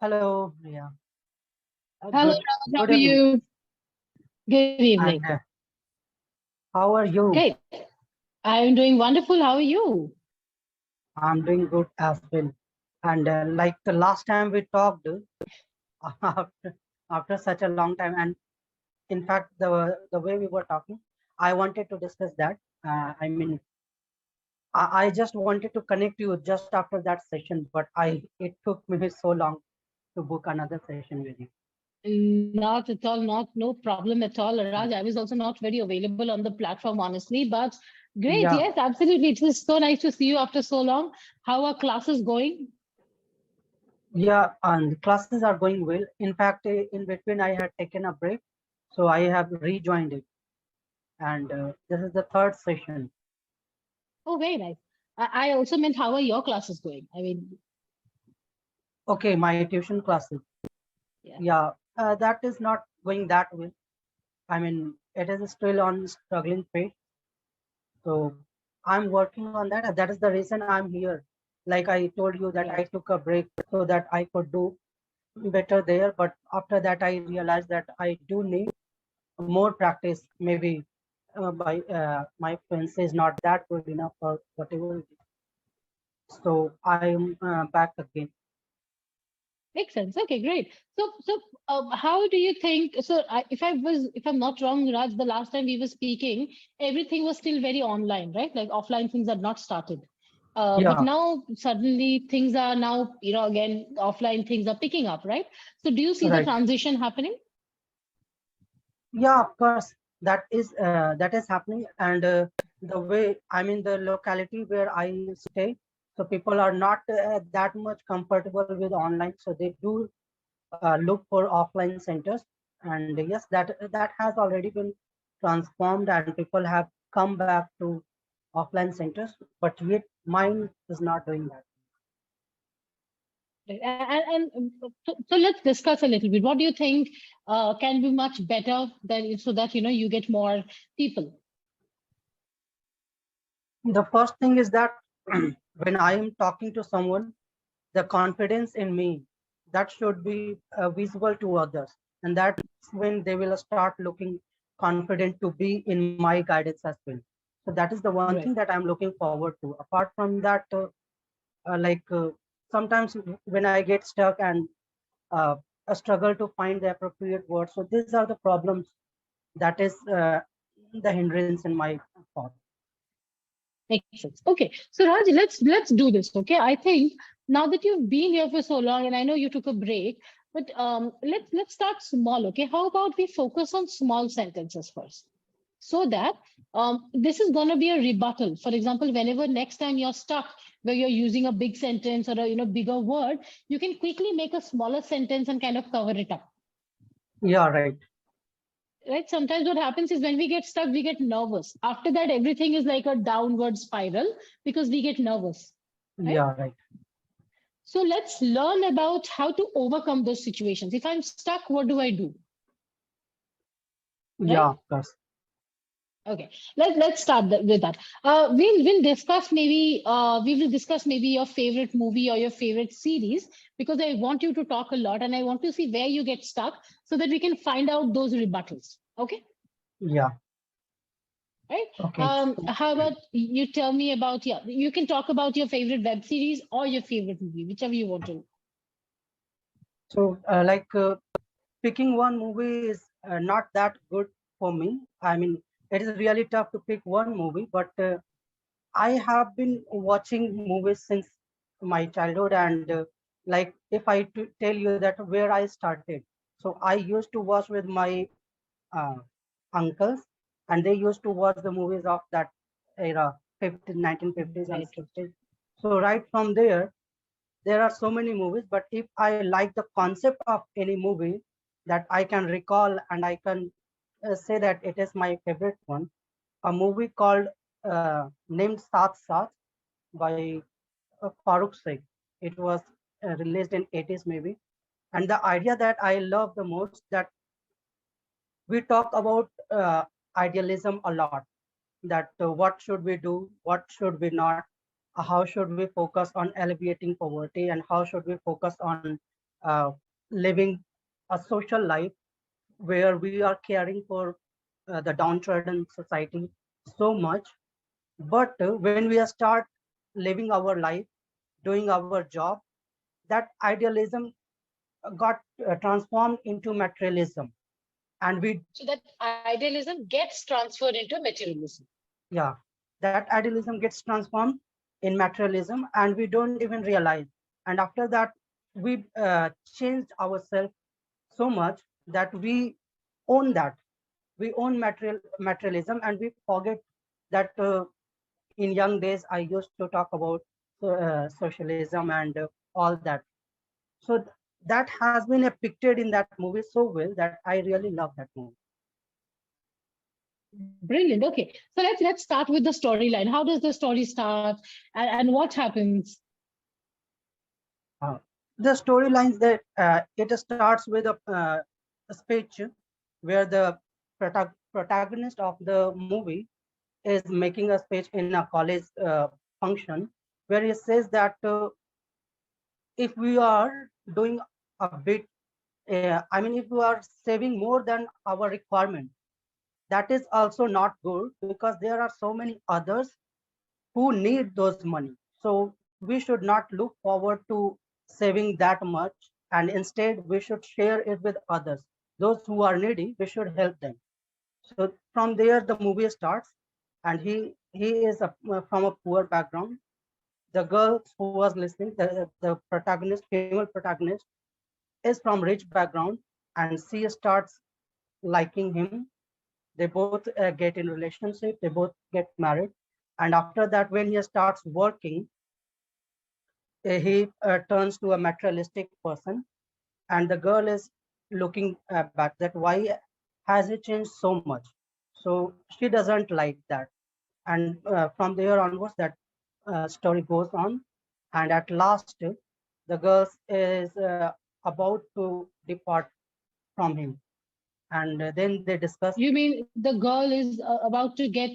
Hello, yeah. Hello, Good, Raj. How good are evening. you? Good evening. And how are you? Great. I'm doing wonderful. How are you? I'm doing good as well. And like the last time we talked, after such a long time, and in fact, the way we were talking, I wanted to discuss that. I mean, I just wanted to connect you just after that session, but I it took me so long to book another session with you. Not at all, no problem at all, Raj. I was also not very available on the platform, honestly, but great. Yeah, Yes, absolutely. It was so nice to see you after so long. How are classes going? yeah, and classes are going well. In fact, in between, I had taken a break, so I have rejoined it. And this is the third session. Oh, very nice. I also meant how are your classes going? I mean, Okay, my tuition classes. yeah. Yeah, that is not going that well. I mean, it is still on struggling phase. So I'm working on that. And that is the reason I'm here. Like I told you that I Right. took a break so that I could do better there. But after that, I realized that I do need more practice. Maybe by my French is not that good enough or whatever it is. So I'm back again. Makes sense. Okay, great. How do you think? If I'm not wrong, Raj, the last time we were speaking, everything was still very online, right? Like offline things had not started. But Yeah, now suddenly things are now, again, offline things are picking up, right? So do you see the right. transition happening? Yeah, of course, that is happening, and the way I mean the locality where I stay, so people are not that much comfortable with online, so they do look for offline centers, and yes, that has already been transformed, and people have come back to offline centers, but yet mine is not doing that. Right. So let's discuss a little bit. What do you think can be much better than so that you get more people? The first thing is that when I am talking to someone, the confidence in me that should be visible to others, and that's when they will start looking confident to be in my guidance as well. So that is the one thing Right. that I'm looking forward to. Apart from that, like sometimes when I get stuck and uh, a struggle to find the appropriate words, so these are the problems that is the hindrance in my thought. Makes sense. Okay. So Raj, let's do this. Okay. I think now that you've been here for so long, and I know you took a break, but let's start small. Okay. How about we focus on small sentences first, so that this is gonna be a rebuttal. For example, whenever next time you're stuck where you're using a big sentence or a bigger word, you can quickly make a smaller sentence and kind of cover it up. Yeah, right. Right, sometimes what happens is when we get stuck we get nervous. After that everything is like a downward spiral because we get nervous, right? Yeah, right. So let's learn about how to overcome those situations. If I'm stuck, what do I do? Yeah, Right. of course. Okay, let's start with that. We'll discuss maybe we will discuss maybe your favorite movie or your favorite series, because I want you to talk a lot and I want to see where you get stuck so that we can find out those rebuttals. Okay. Yeah. Right. Okay. How about you tell me about, yeah, you can talk about your favorite web series or your favorite movie, whichever you want to. So, picking one movie is not that good for me. I mean, it is really tough to pick one movie, but I have been watching movies since my childhood, and like if I tell you that where I started, so I used to watch with my uh, uncles, and they used to watch the movies of that era, 50, 1950s and Right. 60s. So right from there are so many movies, but if I like the concept of any movie that I can recall and I can say that it is my favorite one, a movie called named Saath Saath by Farooq Sheikh. It was released in 80s maybe. And the idea that I love the most, that we talk about idealism a lot, that what should we do, what should we not, how should we focus on alleviating poverty, and how should we focus on uh, living a social life where we are caring for the downtrodden society so much. But when we start living our life, doing our job, that idealism got transformed into materialism. And we, So that idealism gets transferred into materialism. yeah, that idealism gets transformed in materialism and we don't even realize. And after that, we changed ourselves so much that we own that. We own materialism and we forget that in young days I used to talk about socialism and all that. So that has been depicted in that movie so well that I really love that movie. Brilliant. Okay. So let's start with the storyline. How does the story start and what happens? Uh, the storylines that it starts with a speech where the protagonist of the movie is making a speech in a college function where he says that if we are doing a bit, I mean, if we are saving more than our requirement, that is also not good because there are so many others who need those money. So we should not look forward to saving that much, and instead we should share it with others. Those who are needy, we should help them. So from there, the movie starts, and he is from a poor background. The girl who was listening, the protagonist, female protagonist, is from rich background, and she starts liking him. They both get in relationship. They both get married, and after that, when he starts working, he turns to a materialistic person, and the girl is looking back that why has he changed so much. So she doesn't like that, and from there onwards, that story goes on, and at last, the girl is about to depart from him, and then they discuss. You mean the girl is about to get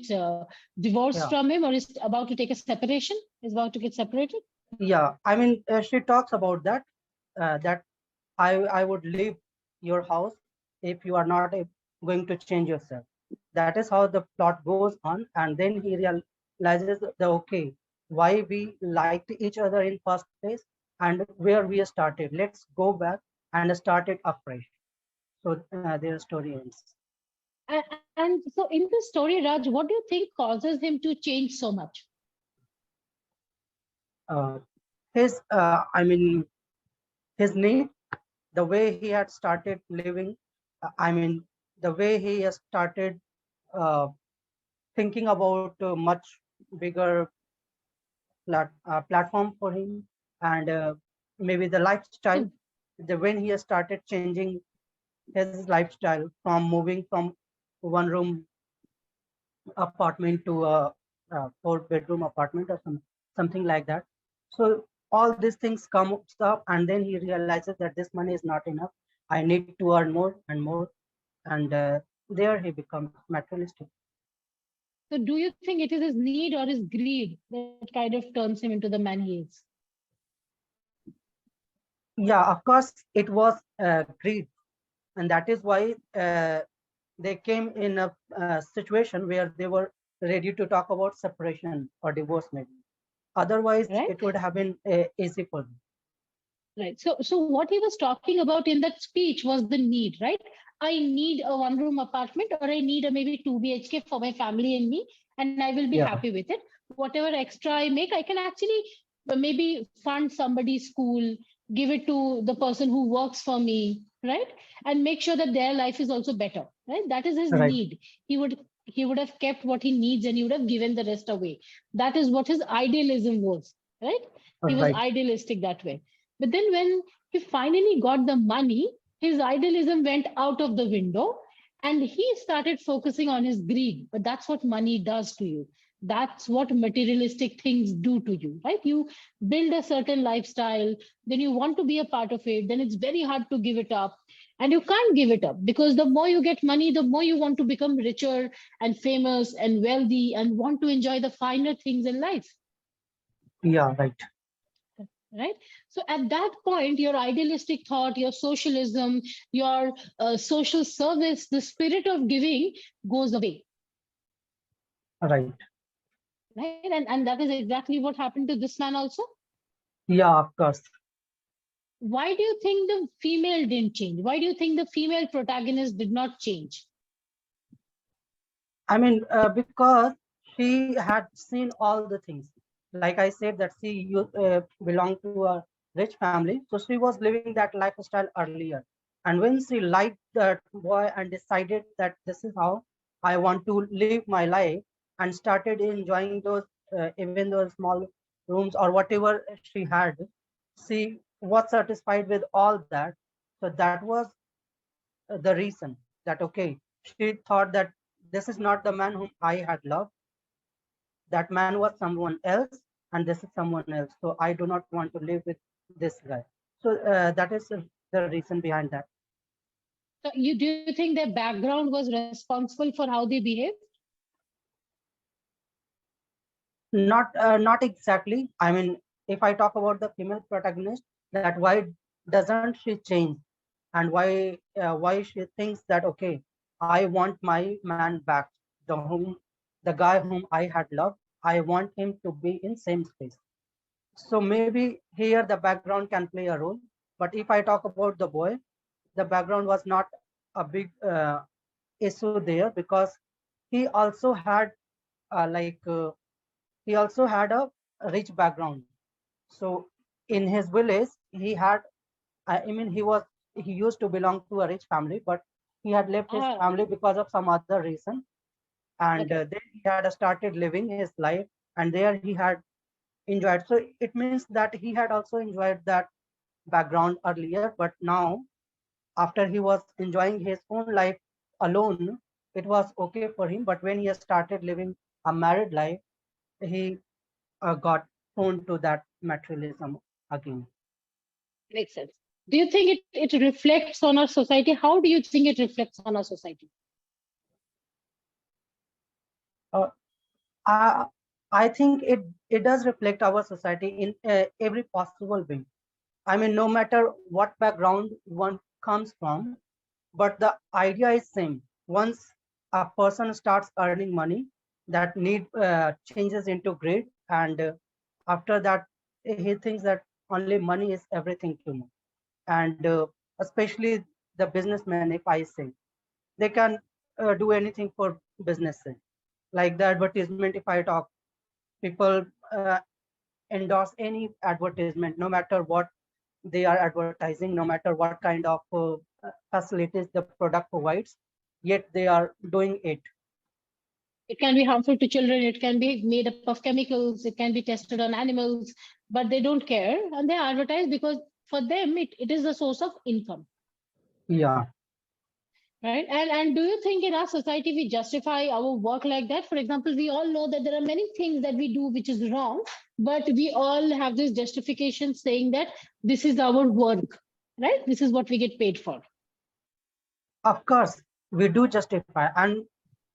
divorced Yeah, from him or is about to take a separation? Is about to get separated? yeah. I mean, she talks about that. That I would leave your house if you are not going to change yourself. That is how the plot goes on, and then he realizes the okay, why we liked each other in first place and where we started. Let's go back and start it afresh. So their story ends. And so in the story, Raj, what do you think causes him to change so much? Uh, I mean, his need, the way he had started living. I mean, the way he has started uh, thinking about much bigger platform for him, and maybe the lifestyle. So When he has started changing his lifestyle from moving from one room apartment to a four-bedroom apartment or something like that. So all these things come up, and then he realizes that this money is not enough. I need to earn more and more, and there he becomes materialistic. so do you think it is his need or his greed that kind of turns him into the man he is? Yeah, of course, it was greed, and that is why they came in a situation where they were ready to talk about separation or divorce, maybe. Otherwise, Right? it would have been easy for them. Right. So what he was talking about in that speech was the need, right? I need a one room apartment or I need a maybe 2 BHK for my family and me, and I will be Yeah, happy with it. Whatever extra I make, I can actually maybe fund somebody's school, give it to the person who works for me, right? And make sure that their life is also better, right? That is his right, need. He would have kept what he needs and he would have given the rest away. That is what his idealism was, right? He was right. idealistic that way. But then when he finally got the money, his idealism went out of the window and he started focusing on his greed. But that's what money does to you. That's what materialistic things do to you, right? You build a certain lifestyle, then you want to be a part of it, then it's very hard to give it up. And you can't give it up because the more you get money, the more you want to become richer and famous and wealthy and want to enjoy the finer things in life. Yeah, right. right? So at that point, your idealistic thought, your socialism, your social service, the spirit of giving goes away, Right. right? And that is exactly what happened to this man also. Yeah, of course. Why do you think the female didn't change? Why do you think the female protagonist did not change? I mean, because she had seen all the things. Like I said, that belonged to a rich family, so she was living that lifestyle earlier. And when she liked that boy and decided that this is how I want to live my life, and started enjoying those, even those small rooms or whatever she had, she was satisfied with all that. So that was the reason that, okay, she thought that this is not the man whom I had loved. That man was someone else, and this is someone else. So I do not want to live with this guy. So that is the reason behind that. So you do you think their background was responsible for how they behaved? Not exactly. I mean, if I talk about the female protagonist, that why doesn't she change, and why she thinks that, okay, I want my man back, the guy whom I had loved. I want him to be in same space. So maybe here the background can play a role. But if I talk about the boy, the background was not a big issue there, because he also had uh, like uh, he also had a rich background. So in his village, I mean, he used to belong to a rich family, but he had left his Ah, family because of some other reason. And okay. then he had started living his life, and there he had enjoyed. So it means that he had also enjoyed that background earlier, but now, after he was enjoying his own life alone, it was okay for him. But when he started living a married life, he got prone to that materialism again. Makes sense. Do you think it reflects on our society? How do you think it reflects on our society? Uh, I, I think it does reflect our society in every possible way. I mean, no matter what background one comes from, but the idea is same. Once a person starts earning money, that need changes into greed, and after that, he thinks that only money is everything to me. And especially the businessmen, if I say, they can do anything for business. Like the advertisement, if I talk, people endorse any advertisement, no matter what they are advertising, no matter what kind of facilities the product provides, yet they are doing it. It can be harmful to children. It can be made up of chemicals. It can be tested on animals, but they don't care and they advertise because for them it is a source of income, Yeah, right? And do you think in our society we justify our work like that? For example, we all know that there are many things that we do which is wrong, but we all have this justification saying that this is our work, right? This is what we get paid for. of course, we do justify. And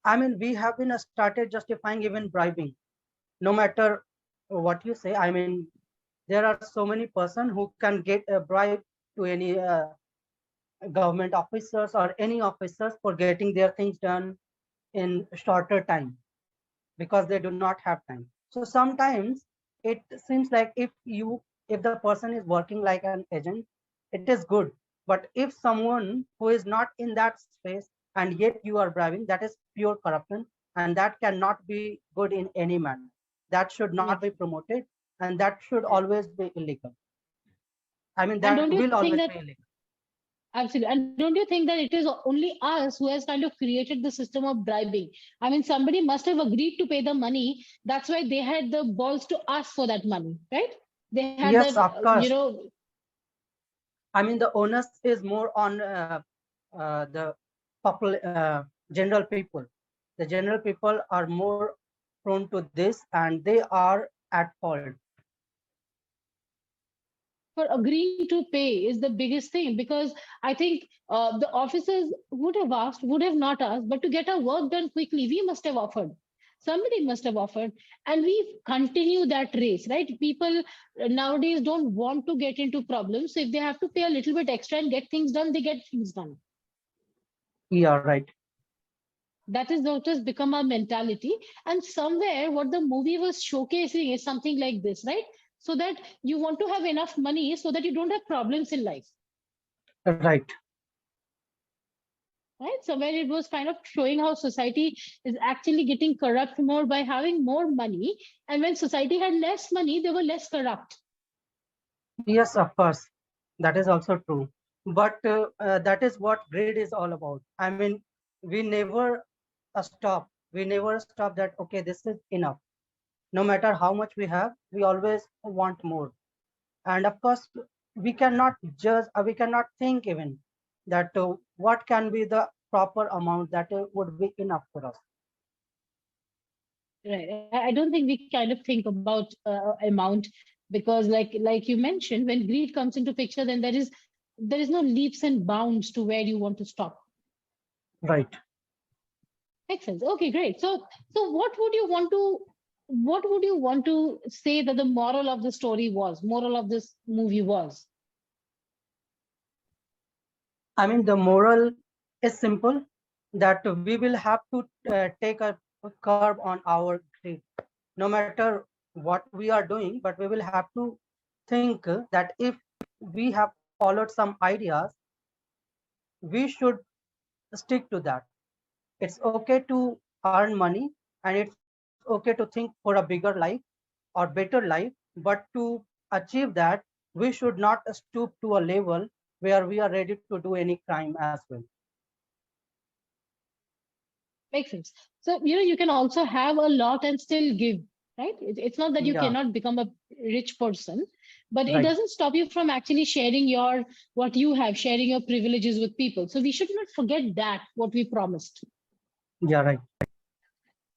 I mean, we have been started justifying even bribing, no matter what you say. I mean, there are so many person who can get a bribe to any government officers or any officers for getting their things done in shorter time, because they do not have time. So sometimes it seems like, if the person is working like an agent, it is good. But if someone who is not in that space and yet you are bribing, that is pure corruption, and that cannot be good in any manner. That should not be Makes sense. promoted, and that should Yeah. always be illegal. I mean, And that don't you will think always that be illegal. absolutely? And don't you think that it is only us who has kind of created the system of bribing? I mean, somebody must have agreed to pay the money. That's why they had the balls to ask for that money, right? They had that, Yes, of course. I mean, the onus is more on the general people. The general people are more prone to this, and they are at fault. for agreeing to pay is the biggest thing because I think the officers would have asked, would have not asked, but to get our work done quickly, we must have offered. Somebody must have offered, and we continue that race, right? People nowadays don't want to get into problems. So if they have to pay a little bit extra and get things done, they get things done. Yeah, right. That is what has become our mentality. And somewhere, what the movie was showcasing is something like this, right? So that you want to have enough money so that you don't have problems in life. Right. Right? So where it was kind of showing how society is actually getting corrupt more by having more money, and when society had less money, they were less corrupt. Yes, of course. That is also true. But that is what greed is all about. I mean, we never stop. We never stop that, okay, this is enough. No matter how much we have, we always want more. And of course, we cannot judge, we cannot think even that what can be the proper amount that would be enough for us. Right. I don't think we kind of think about amount, because like you mentioned, when greed comes into picture, then there is no leaps and bounds to where you want to stop. Right. Makes sense. Okay, great. So what would you want to say that the moral of the story was, moral of this movie was? I mean, the moral is simple, that we will have to take a curb on our greed, no matter what we are doing, but we will have to think that if we have followed some ideas, we should stick to that. It's okay to earn money, and it's okay to think for a bigger life or better life, but to achieve that, we should not stoop to a level where we are ready to do any crime as well. Makes sense. So, you can also have a lot and still give, right? It's not that you Yeah, cannot become a rich person, but it right. doesn't stop you from actually sharing your what you have, sharing your privileges with people. So we should not forget that what we promised, Yeah, right.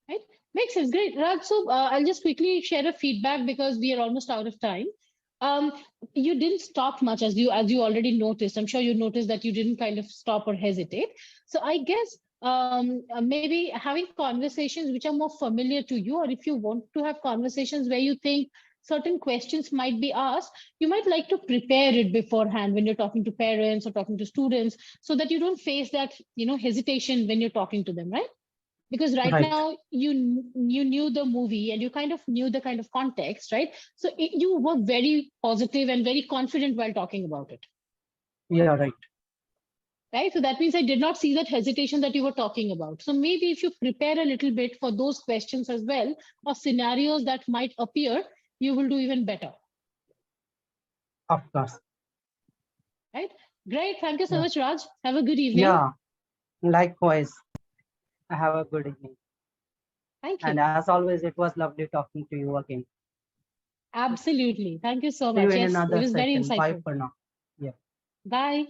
right? Makes sense. Great, Raj. So I'll just quickly share a feedback because we are almost out of time. Um, you didn't stop much, as you already noticed. I'm sure you noticed that you didn't kind of stop or hesitate. So I guess maybe having conversations which are more familiar to you, or if you want to have conversations where you think certain questions might be asked, you might like to prepare it beforehand when you're talking to parents or talking to students, so that you don't face that hesitation when you're talking to them, right? Because right Right. now you knew the movie and you kind of knew the kind of context, right? So you were very positive and very confident while talking about it, Yeah, right. right? So that means I did not see that hesitation that you were talking about. So maybe if you prepare a little bit for those questions as well, or scenarios that might appear, you will do even better, Of course. right? Great, thank you so Yeah. much, Raj. Have a good evening. Yeah. Likewise. Have a good evening. Thank And you. as always, it was lovely talking to you again. Absolutely, thank you so See you much. in Yes, it another was very session. Bye insightful. for now. Yeah. Bye.